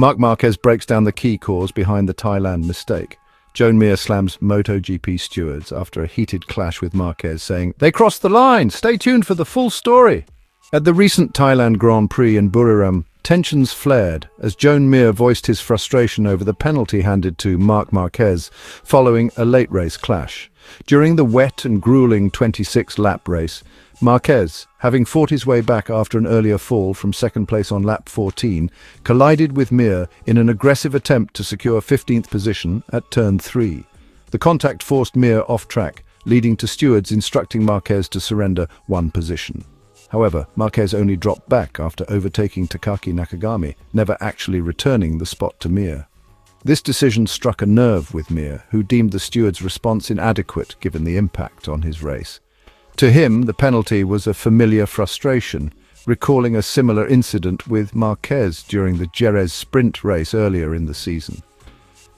Marc Marquez breaks down the key cause behind the Thailand mistake. Joan Mir slams MotoGP stewards after a heated clash with Marquez, saying, "They crossed the line! Stay tuned for the full story!" At the recent Thailand Grand Prix in Buriram, tensions flared as Joan Mir voiced his frustration over the penalty handed to Marc Marquez following a late race clash. During the wet and grueling 26-lap race, Marquez, having fought his way back after an earlier fall from second place on lap 14, collided with Mir in an aggressive attempt to secure 15th position at turn 3. The contact forced Mir off track, leading to stewards instructing Marquez to surrender one position. However, Marquez only dropped back after overtaking Takaki Nakagami, never actually returning the spot to Mir. This decision struck a nerve with Mir, who deemed the steward's response inadequate given the impact on his race. To him, the penalty was a familiar frustration, recalling a similar incident with Marquez during the Jerez sprint race earlier in the season.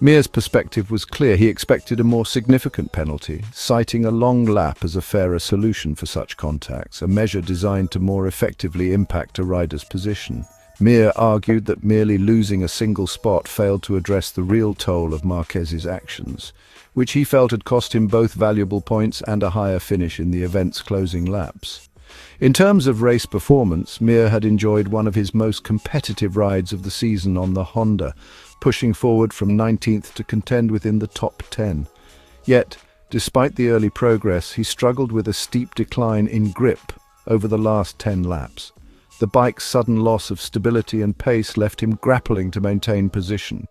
Mir's perspective was clear. He expected a more significant penalty, citing a long lap as a fairer solution for such contacts, a measure designed to more effectively impact a rider's position. Mir argued that merely losing a single spot failed to address the real toll of Marquez's actions, which he felt had cost him both valuable points and a higher finish in the event's closing laps. In terms of race performance, Mir had enjoyed one of his most competitive rides of the season on the Honda, pushing forward from 19th to contend within the top 10. Yet, despite the early progress, he struggled with a steep decline in grip over the last 10 laps. The bike's sudden loss of stability and pace left him grappling to maintain position,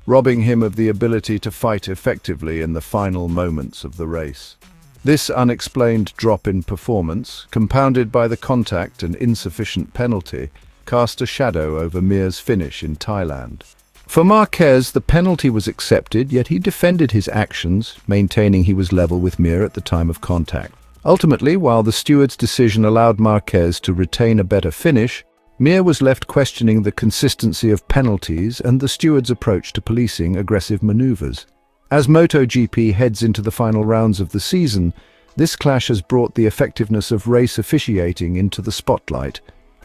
robbing him of the ability to fight effectively in the final moments of the race. This unexplained drop in performance, compounded by the contact and insufficient penalty, cast a shadow over Mir's finish in Thailand. For Marquez, the penalty was accepted, yet he defended his actions, maintaining he was level with Mir at the time of contact. Ultimately, while the steward's decision allowed Marquez to retain a better finish, Mir was left questioning the consistency of penalties and the steward's approach to policing aggressive maneuvers. As MotoGP heads into the final rounds of the season, this clash has brought the effectiveness of race officiating into the spotlight,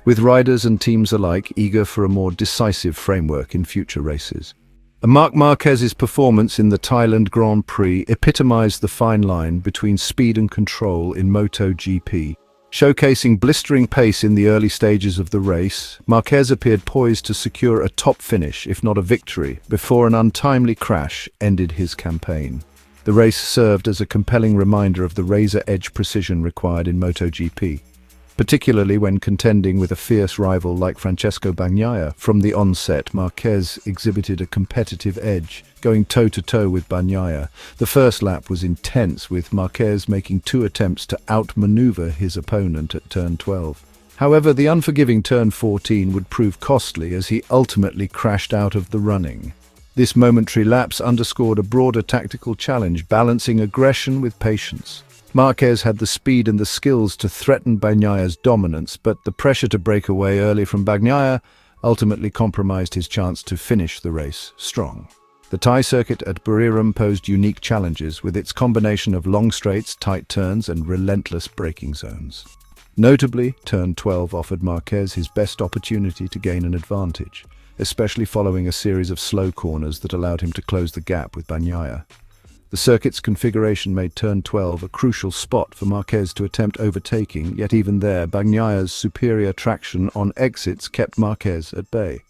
with riders and teams alike eager for a more decisive framework in future races. Marc Marquez's performance in the Thailand Grand Prix epitomized the fine line between speed and control in MotoGP. Showcasing blistering pace in the early stages of the race, Marquez appeared poised to secure a top finish, if not a victory, before an untimely crash ended his campaign. The race served as a compelling reminder of the razor-edge precision required in MotoGP, particularly when contending with a fierce rival like Francesco Bagnaia. From the onset, Marquez exhibited a competitive edge, going toe-to-toe with Bagnaia. The first lap was intense, with Marquez making 2 attempts to outmaneuver his opponent at turn 12. However, the unforgiving turn 14 would prove costly as he ultimately crashed out of the running. This momentary lapse underscored a broader tactical challenge, balancing aggression with patience. Marquez had the speed and the skills to threaten Bagnaia's dominance, but the pressure to break away early from Bagnaia ultimately compromised his chance to finish the race strong. The Thai circuit at Buriram posed unique challenges, with its combination of long straights, tight turns, and relentless braking zones. Notably, turn 12 offered Marquez his best opportunity to gain an advantage, especially following a series of slow corners that allowed him to close the gap with Bagnaia. The circuit's configuration made turn 12 a crucial spot for Marquez to attempt overtaking, yet even there, Bagnaia's superior traction on exits kept Marquez at bay.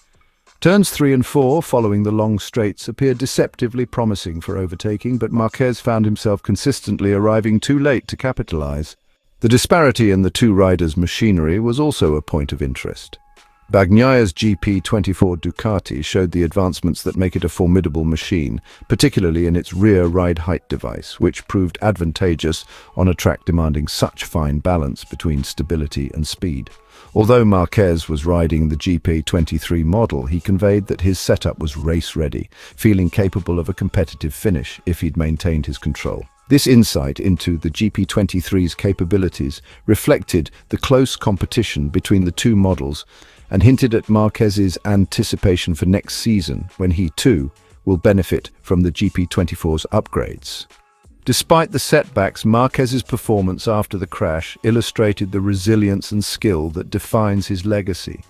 Turns 3 and 4, following the long straights, appeared deceptively promising for overtaking, but Marquez found himself consistently arriving too late to capitalize. The disparity in the two riders' machinery was also a point of interest. Bagnaia's GP24 Ducati showed the advancements that make it a formidable machine, particularly in its rear ride height device, which proved advantageous on a track demanding such fine balance between stability and speed. Although Marquez was riding the GP23 model, he conveyed that his setup was race-ready, feeling capable of a competitive finish if he'd maintained his control. This insight into the GP23's capabilities reflected the close competition between the two models and hinted at Marquez's anticipation for next season, when he, too, will benefit from the GP24's upgrades. Despite the setbacks, Marquez's performance after the crash illustrated the resilience and skill that defines his legacy.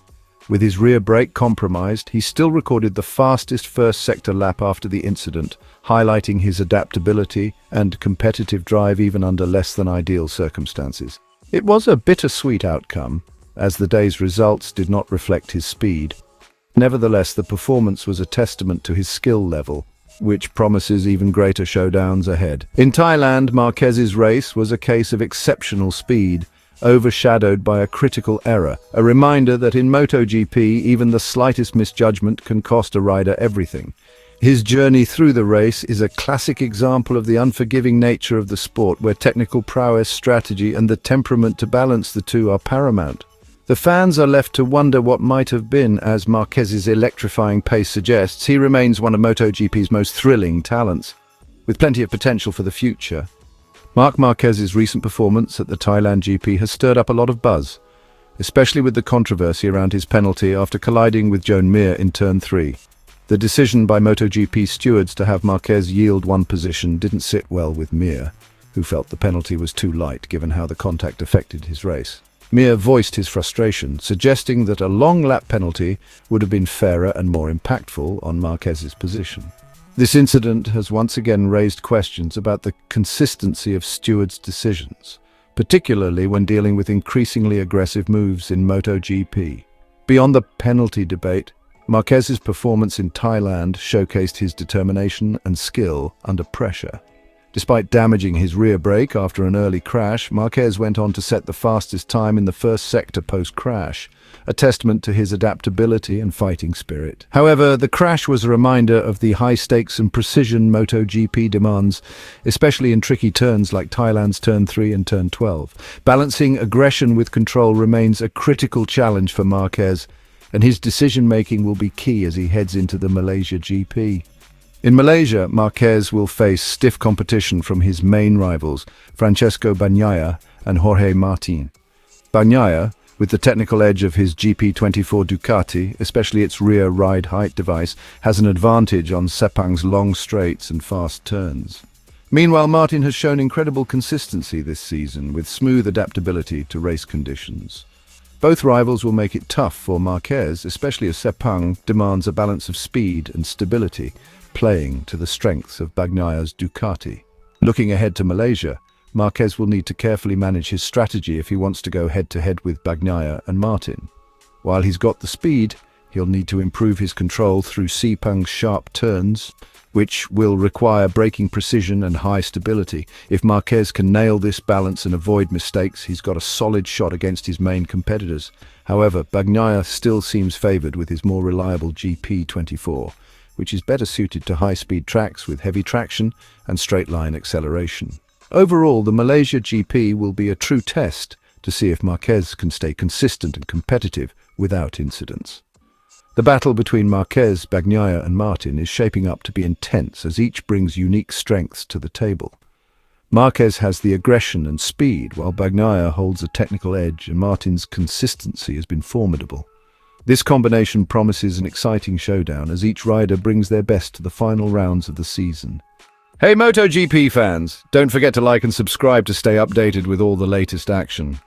With his rear brake compromised, he still recorded the fastest first sector lap after the incident, highlighting his adaptability and competitive drive even under less than ideal circumstances. It was a bittersweet outcome, as the day's results did not reflect his speed. Nevertheless, the performance was a testament to his skill level, which promises even greater showdowns ahead. In Thailand, Marquez's race was a case of exceptional speed, overshadowed by a critical error, a reminder that in MotoGP, even the slightest misjudgment can cost a rider everything. His journey through the race is a classic example of the unforgiving nature of the sport, where technical prowess, strategy, and the temperament to balance the two are paramount. The fans are left to wonder what might have been. As Marquez's electrifying pace suggests, he remains one of MotoGP's most thrilling talents, with plenty of potential for the future. Marc Marquez's recent performance at the Thailand GP has stirred up a lot of buzz, especially with the controversy around his penalty after colliding with Joan Mir in Turn 3. The decision by MotoGP stewards to have Marquez yield one position didn't sit well with Mir, who felt the penalty was too light given how the contact affected his race. Mir voiced his frustration, suggesting that a long lap penalty would have been fairer and more impactful on Marquez's position. This incident has once again raised questions about the consistency of stewards' decisions, particularly when dealing with increasingly aggressive moves in MotoGP. Beyond the penalty debate, Marquez's performance in Thailand showcased his determination and skill under pressure. Despite damaging his rear brake after an early crash, Marquez went on to set the fastest time in the first sector post-crash, a testament to his adaptability and fighting spirit. However, the crash was a reminder of the high stakes and precision MotoGP demands, especially in tricky turns like Thailand's Turn 3 and Turn 12. Balancing aggression with control remains a critical challenge for Marquez, and his decision-making will be key as he heads into the Malaysia GP. In Malaysia, Marquez will face stiff competition from his main rivals, Francesco Bagnaia and Jorge Martin. Bagnaia, with the technical edge of his GP24 Ducati, especially its rear ride height device, has an advantage on Sepang's long straights and fast turns. Meanwhile, Martin has shown incredible consistency this season, with smooth adaptability to race conditions. Both rivals will make it tough for Marquez, especially as Sepang demands a balance of speed and stability, playing to the strengths of Bagnaia's Ducati. Looking ahead to Malaysia, Marquez will need to carefully manage his strategy if he wants to go head-to-head with Bagnaia and Martin. While he's got the speed, he'll need to improve his control through Sepang's sharp turns, which will require braking precision and high stability. If Marquez can nail this balance and avoid mistakes, he's got a solid shot against his main competitors. However, Bagnaia still seems favoured with his more reliable GP24, which is better suited to high-speed tracks with heavy traction and straight-line acceleration. Overall, the Malaysia GP will be a true test to see if Marquez can stay consistent and competitive without incidents. The battle between Marquez, Bagnaia and Martin is shaping up to be intense as each brings unique strengths to the table. Marquez has the aggression and speed, while Bagnaia holds a technical edge, and Martin's consistency has been formidable. This combination promises an exciting showdown as each rider brings their best to the final rounds of the season. Hey MotoGP fans, don't forget to like and subscribe to stay updated with all the latest action.